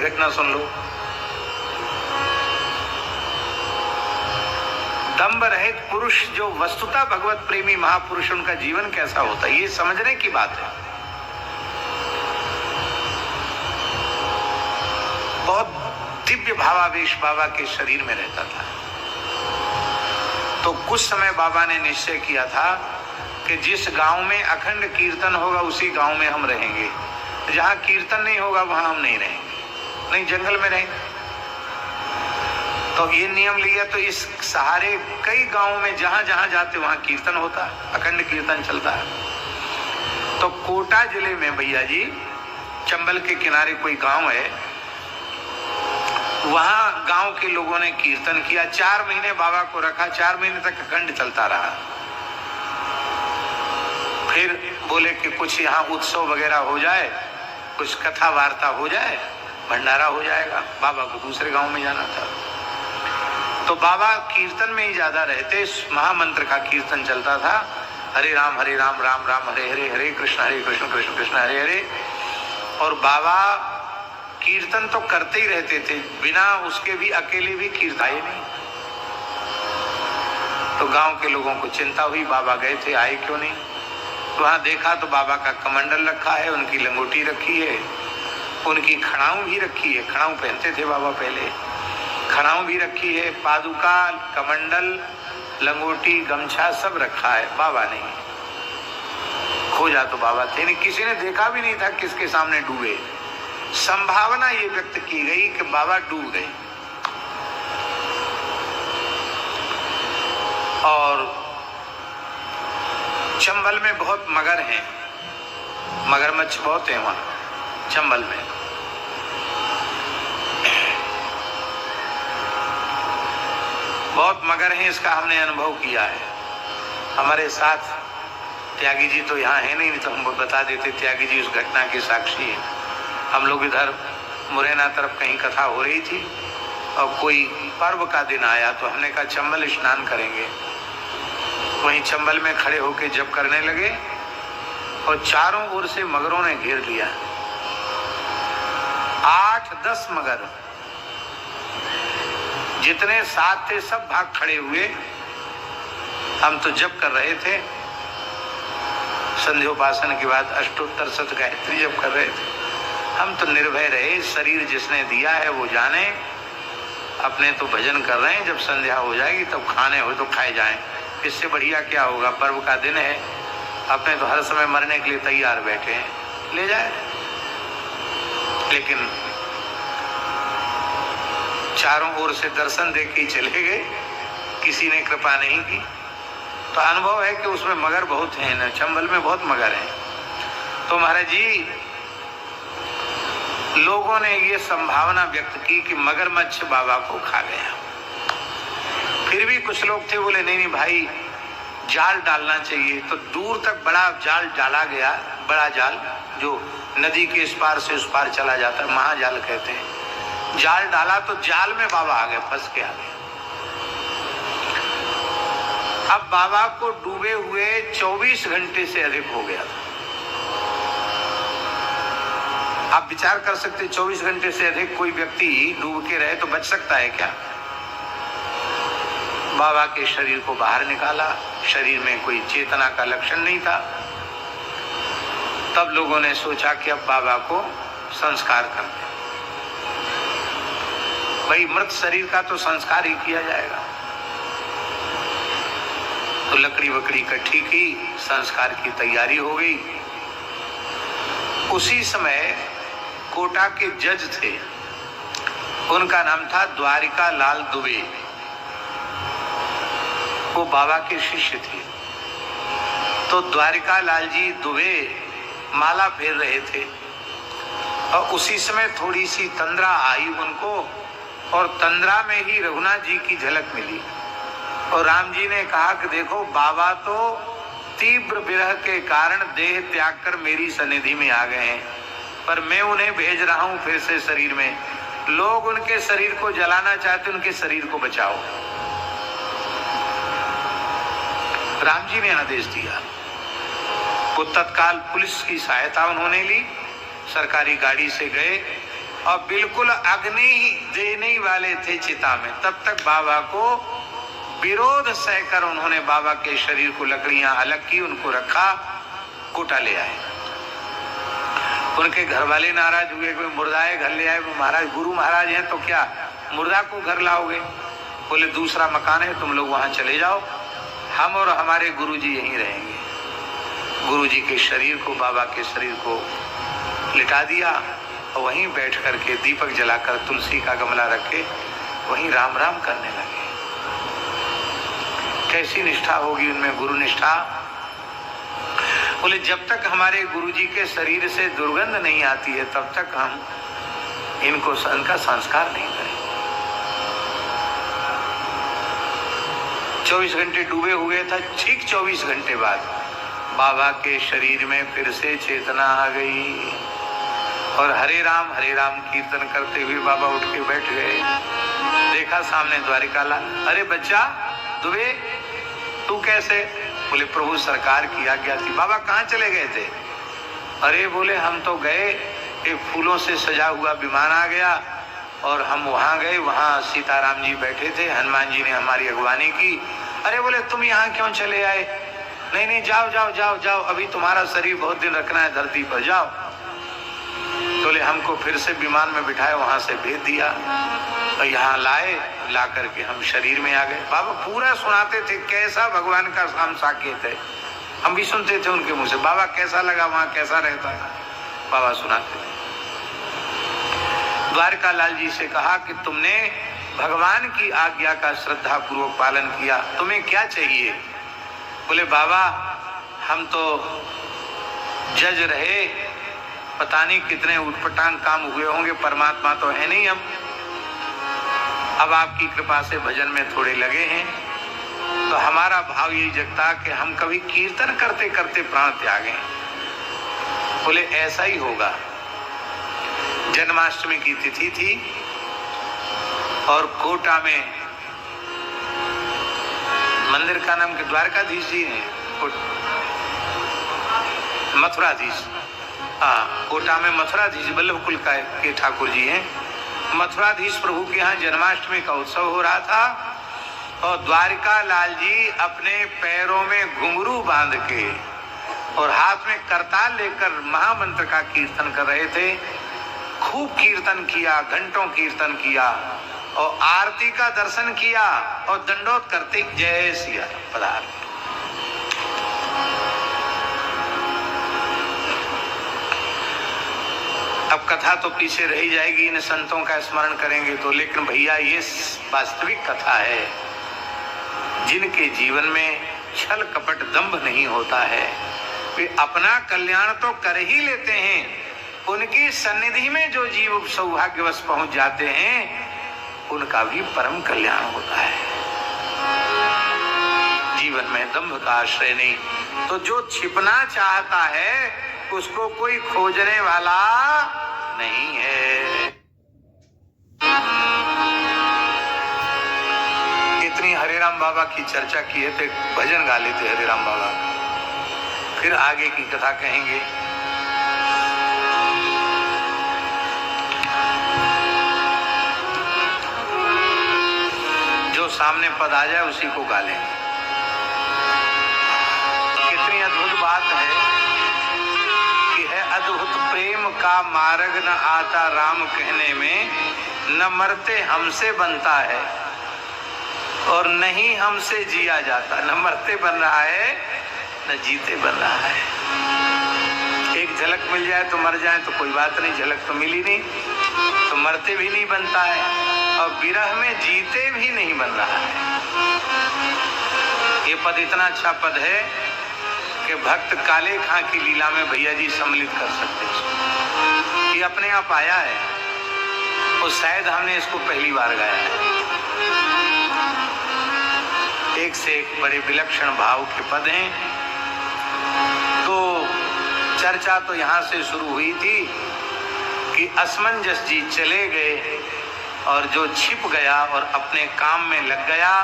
घटना सुन लो। दंभ रहित पुरुष जो वस्तुतः भगवत प्रेमी महापुरुष, उनका जीवन कैसा होता है, ये समझने की बात है। बहुत दिव्य भावावेश बाबा के शरीर में रहता था। तो कुछ समय बाबा ने निश्चय किया था कि जिस गांव में अखंड कीर्तन होगा उसी गांव में हम रहेंगे, जहां कीर्तन नहीं होगा वहां हम नहीं रहेंगे, नहीं जंगल में रहेंगे। तो ये नियम लिया। तो इस सहारे कई गांवों में जहां जहां जाते वहां कीर्तन होता है, अखंड कीर्तन चलता है। तो कोटा जिले में भैया जी, चंबल के किनारे कोई गांव है, वहां गांव के लोगों ने कीर्तन किया। 4 महीने बाबा को रखा, 4 महीने तक अखंड चलता रहा। फिर बोले कि कुछ यहाँ उत्सव वगैरह हो जाए, कुछ कथा वार्ता हो जाए, भंडारा हो जाएगा। बाबा को दूसरे गांव में जाना था। तो बाबा कीर्तन में ही ज्यादा रहते। महामंत्र का कीर्तन चलता था, हरे राम राम राम हरे हरे, हरे कृष्ण कृष्ण कृष्ण हरे हरे। और बाबा कीर्तन तो करते ही रहते थे, बिना उसके भी अकेले भी कीर्तन आए नहीं। तो गांव के लोगों को चिंता हुई, बाबा गए थे, आए क्यों नहीं। तो वहां देखा तो बाबा का कमंडल रखा है, उनकी लंगोटी रखी है, उनकी खड़ाऊ भी रखी है। खड़ाऊ पहनते थे बाबा पहले, खड़ाऊ भी रखी है, पादुका, कमंडल, लंगोटी, गमछा सब रखा है। बाबा नहीं। खोजा तो बाबा थे नहीं, किसी ने देखा भी नहीं था किसके सामने डूबे। संभावना ये व्यक्त की गई कि बाबा डूब गए। और चंबल में बहुत मगर हैं, मगरमच्छ बहुत हैं वहां चंबल में। बहुत मगर हैं, इसका हमने अनुभव किया है। हमारे साथ त्यागी जी तो यहाँ है नहीं तो हमको बता देते। त्यागी जी उस घटना के साक्षी है। हम लोग इधर मुरैना तरफ कहीं कथा हो रही थी और कोई पर्व का दिन आया, तो हमने कहा चंबल स्नान करेंगे। वहीं चंबल में खड़े होकर जप करने लगे और चारों ओर से मगरों ने घेर लिया। 8-10 मगर, जितने साथ थे सब भाग खड़े हुए। हम तो जप कर रहे थे, संध्योपासन के बाद अष्टोत्तर शत गायत्री जप कर रहे थे। हम तो निर्भय रहे, शरीर जिसने दिया है वो जाने। अपने तो भजन कर रहे हैं, जब संध्या हो जाएगी तब खाने हो तो खाए जाएं, इससे बढ़िया क्या होगा। पर्व का दिन है, अपने तो हर समय मरने के लिए तैयार बैठे हैं, ले जाए। लेकिन चारों ओर से दर्शन देख के चले गए, किसी ने कृपा नहीं की। तो अनुभव है कि उसमें मगर बहुत हैं ना, चंबल में बहुत मगर हैं। तो महाराज जी, लोगों ने ये संभावना व्यक्त की कि मगरमच्छ बाबा को खा गया। फिर भी कुछ लोग थे, बोले नहीं भाई जाल डालना चाहिए। तो दूर तक बड़ा जाल डाला गया, बड़ा जाल जो नदी के इस पार से उस पार चला जाता है, महाजाल कहते हैं। जाल डाला तो जाल में बाबा आ गए, फंस के आ गए। अब बाबा को डूबे हुए 24 घंटे से अधिक हो गया था। आप विचार कर सकते, 24 घंटे से अधिक कोई व्यक्ति डूब के रहे तो बच सकता है क्या। बाबा के शरीर को बाहर निकाला, शरीर में कोई चेतना का लक्षण नहीं था। तब लोगों ने सोचा कि अब बाबा को संस्कार कर दें। भाई मृत शरीर का तो संस्कार ही किया जाएगा। तो लकड़ी वकड़ी इकट्ठी की, संस्कार की तैयारी हो गई। उसी समय कोटा के जज थे, उनका नाम था द्वारिका लाल दुबे। वो बाबा के शिष्य थे। तो द्वारिका लाल जी दुबे माला फेर रहे थे और उसी समय थोड़ी सी तंद्रा आई उनको, और तंद्रा में ही रघुनाथ जी की झलक मिली। और राम जी ने कहा कि देखो बाबा तो तीव्र विरह के कारण देह त्याग कर मेरी सनिधि में आ गए हैं, पर मैं उन्हें भेज रहा हूं फिर से शरीर में। लोग उनके शरीर को जलाना चाहते, उनके शरीर को बचाओ। राम जी ने आदेश दिया। वो तत्काल पुलिस की सहायता उन्होंने ली, सरकारी गाड़ी से गए, और बिल्कुल अग्नि देने वाले थे चिता में। तब तक बाबा को विरोध सहकर उन्होंने बाबा के शरीर को लकड़ियां अलग की, उनको रखा, कुटा ले आए। उनके घर वाले नाराज हुए, कोई मुर्दाए घर ले आए। महाराज गुरु महाराज हैं तो क्या मुर्दा को घर लाओगे? बोले दूसरा मकान है, तुम लोग वहां चले जाओ, हम और हमारे गुरुजी यहीं रहेंगे। गुरुजी के शरीर को, बाबा के शरीर को लिटा दिया और वहीं बैठ करके दीपक जलाकर तुलसी का गमला रखे वहीं राम राम करने लगे। कैसी निष्ठा होगी उनमें, गुरु निष्ठा। बोले जब तक हमारे गुरुजी के शरीर से दुर्गंध नहीं आती है तब तक हम इनको इनका संस्कार नहीं करेंगे। 24 घंटे डूबे हुए था, ठीक 24 घंटे बाद बाबा के शरीर में फिर से चेतना आ गई और हरे राम कीर्तन करते हुए बाबा उठ के बैठ गए। देखा सामने द्वारिका लाल। अरे बच्चा दुबे, तू कैसे? बोले प्रभु सरकार की आज्ञा थी। बाबा कहाँ चले गए थे? अरे बोले हम तो गए, एक फूलों से सजा हुआ विमान आ गया और हम वहां गए, वहां सीताराम जी बैठे थे, हनुमान जी ने हमारी अगवानी की। अरे बोले तुम यहाँ क्यों चले आए? नहीं नहीं जाओ जाओ जाओ जाओ, अभी तुम्हारा शरीर बहुत दिन रखना है धरती पर, जाओ। बोले हमको फिर से विमान में बिठाए, वहां से भेज दिया और यहाँ लाए, ला करके हम शरीर में आ गए। बाबा पूरा सुनाते थे कैसा भगवान का हम साकेत है। हम भी सुनते थे उनके मुंह से, बाबा कैसा लगा वहां, कैसा रहता था, बाबा सुनाते थे। द्वारका लाल जी से कहा कि तुमने भगवान की आज्ञा का श्रद्धा पूर्वक पालन किया, तुम्हें क्या चाहिए? बोले बाबा हम तो जज रहे, पता नहीं कितने उटपटांग काम हुए होंगे, परमात्मा तो है नहीं हम, अब आपकी कृपा से भजन में थोड़े लगे हैं, तो हमारा भाव यही जगता कि हम कभी कीर्तन करते करते प्राण त्यागें। बोले ऐसा ही होगा। जन्माष्टमी की तिथि थी और कोटा में मंदिर का नाम के द्वारकाधीश जी हैं, मथुराधीश, हाँ कोटा में मथुराधीश वल्लभ कुल के ठाकुर जी हैं। मथुराधीश प्रभु के यहाँ जन्माष्टमी का उत्सव हो रहा था और द्वारिका लाल जी अपने पैरों में घुंघरू बांध के और हाथ में करताल लेकर महामंत्र का कीर्तन कर रहे थे। खूब कीर्तन किया, घंटों कीर्तन किया और आरती का दर्शन किया और दंडोत करते जय सिया पधार। अब कथा तो पीछे रही जाएगी, इन संतों का स्मरण करेंगे तो, लेकिन भैया ये वास्तविक कथा है। जिनके जीवन में छल कपट दंभ नहीं होता है, वे अपना कल्याण तो कर ही लेते हैं, उनकी सन्निधि में जो जीव सौभाग्यवश पहुंच जाते हैं उनका भी परम कल्याण होता है। जीवन में दंभ का आश्रय नहीं, तो जो छिपना चाहता है उसको कोई खोजने वाला नहीं है। इतनी हरे राम बाबा की चर्चा किए थे, भजन गा लेते हरे राम बाबा, फिर आगे की कथा कहेंगे। जो सामने पद आ जाए उसी को गा लेंगे। कितनी अद्भुत बात है कि है अद्भुत प्रेम का मार्ग न आता राम कहने में, न मरते हमसे बनता है और नहीं हमसे जिया जाता। न मरते बन रहा है न जीते बन रहा है। एक झलक मिल जाए तो मर जाए तो कोई बात नहीं, झलक तो मिली नहीं तो मरते भी नहीं बनता है और विरह में जीते भी नहीं बन रहा है। ये पद इतना अच्छा पद है कि भक्त काले खां की लीला में भैया जी सम्मिलित कर सकते हैं। ये अपने आप आया है और शायद हमने इसको पहली बार गाया है। एक से एक बड़े विलक्षण भाव के पद हैं। तो चर्चा तो यहाँ से शुरू हुई थी कि असमंजस जी चले गए और जो छिप गया और अपने काम में लग गया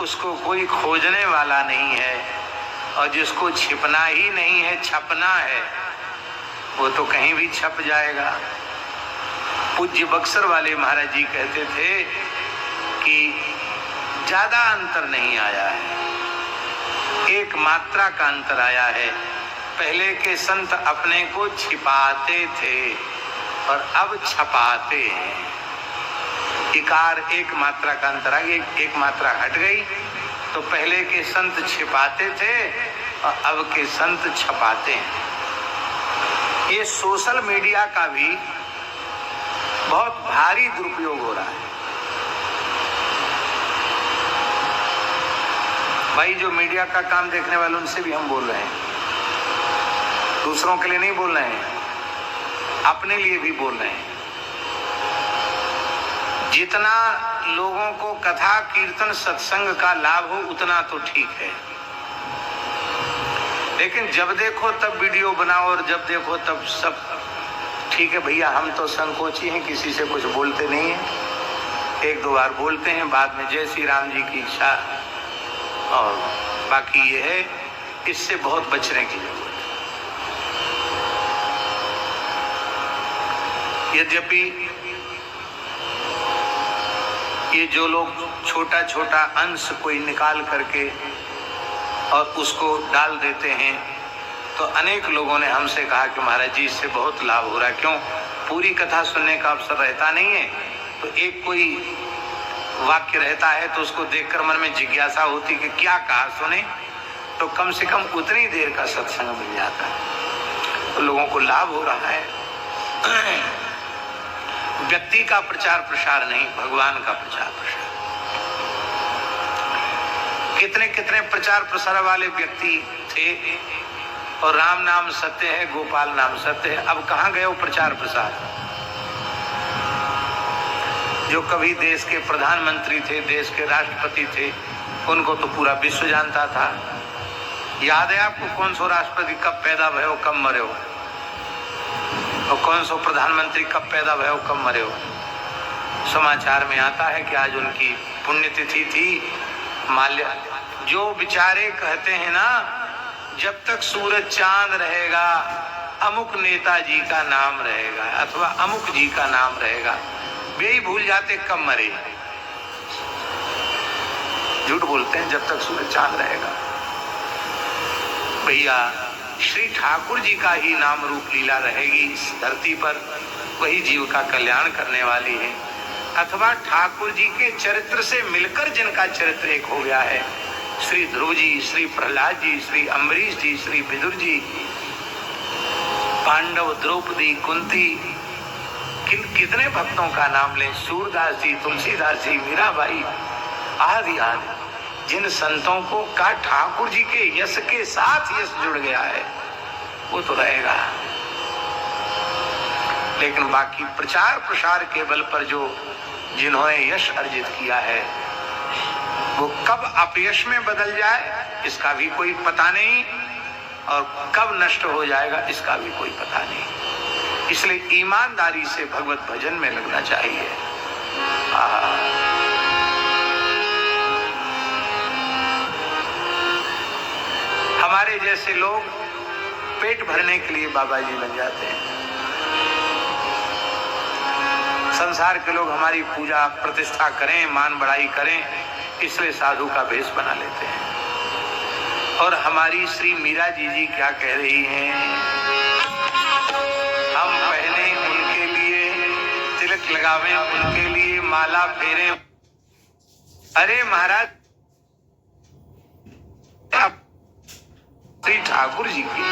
उसको कोई खोजने वाला नहीं है, और जिसको छिपना ही नहीं है छपना है वो तो कहीं भी छप जाएगा। पूज्य बक्सर वाले महाराज जी कहते थे कि ज्यादा अंतर नहीं आया है, एक मात्रा का अंतर आया है। पहले के संत अपने को छिपाते थे और अब छपाते हैं। इकार एक मात्रा का अंतर आ गया, एक मात्रा हट गई। तो पहले के संत छिपाते थे और अब के संत छपाते हैं। ये सोशल मीडिया का भी बहुत भारी दुरुपयोग हो रहा है। भाई जो मीडिया का काम देखने वाले उनसे भी हम बोल रहे हैं, दूसरों के लिए नहीं बोल रहे हैं, अपने लिए भी बोल रहे हैं। जितना लोगों को कथा कीर्तन सत्संग का लाभ हो उतना तो ठीक है, लेकिन जब देखो तब वीडियो बनाओ और जब देखो तब सब ठीक है। भैया हम तो संकोची हैं, किसी से कुछ बोलते नहीं हैं, एक दो बार बोलते हैं, बाद में जय श्री राम जी की इच्छा। और बाकी ये है, इससे बहुत बचने की जरूरत है। यद्यपि ये जो लोग छोटा छोटा अंश कोई निकाल करके और उसको डाल देते हैं, तो अनेक लोगों ने हमसे कहा कि महाराज जी इससे बहुत लाभ हो रहा है। क्यों? पूरी कथा सुनने का अवसर रहता नहीं है, तो एक कोई वाक्य रहता है तो उसको देखकर मन में जिज्ञासा होती कि क्या कहा सुने, तो कम से कम उतनी देर का सत्संग मिल जाता है, तो लोगों को लाभ हो रहा है। व्यक्ति का प्रचार प्रसार नहीं, भगवान का प्रचार प्रसार। कितने कितने प्रचार प्रसार वाले व्यक्ति थे, और राम नाम सत्य है, गोपाल नाम सत्य है, अब कहां गए वो प्रचार प्रसार? जो कभी देश के प्रधानमंत्री थे, देश के राष्ट्रपति थे, उनको तो पूरा विश्व जानता था। याद है आपको कौन सो राष्ट्रपति कब पैदा भय हो, कब मरे हो, और कौन सो प्रधानमंत्री कब पैदा भय हो, कब मरे हो? समाचार में आता है कि आज उनकी पुण्यतिथि थी। माल्य जो बेचारे कहते हैं ना, जब तक सूरज चांद रहेगा अमुक नेताजी का नाम रहेगा अथवा अमुक जी का नाम रहेगा, वे ही भूल जाते कब मरे। झूठ बोलते हैं, जब तक सूरज चांद रहेगा। भैया श्री ठाकुर जी का ही नाम रूप लीला रहेगी इस धरती पर, वही जीव का कल्याण करने वाली है। अथवा ठाकुर जी के चरित्र से मिलकर जिनका चरित्र एक हो गया है, श्री ध्रुव जी, श्री प्रहलाद जी, श्री अम्बरीश जी, श्री विदुर जी, पांडव, द्रौपदी, कुंती, कितने भक्तों का नाम लें, सूरदास जी, तुलसीदास जी, मीराबाई आदि आदि, जिन संतों को का ठाकुर जी के यश के साथ यश जुड़ गया है, वो तो रहेगा। लेकिन बाकी प्रचार प्रसार के बल पर जो जिन्होंने यश अर्जित किया है, वो कब अपयश में बदल जाए इसका भी कोई पता नहीं, और कब नष्ट हो जाएगा इसका भी कोई पता नहीं। इसलिए ईमानदारी से भगवत भजन में लगना चाहिए। हमारे जैसे लोग पेट भरने के लिए बाबा जी बन जाते हैं। संसार के लोग हमारी पूजा प्रतिष्ठा करें, मान बढ़ाई करें, इसलिए साधु का भेष बना लेते हैं। और हमारी श्री मीरा जी क्या कह रही हैं? हम पहने उनके लिए, तिलक लगावें उनके लिए, माला फेरें। अरे महाराज, श्री ठाकुर जी की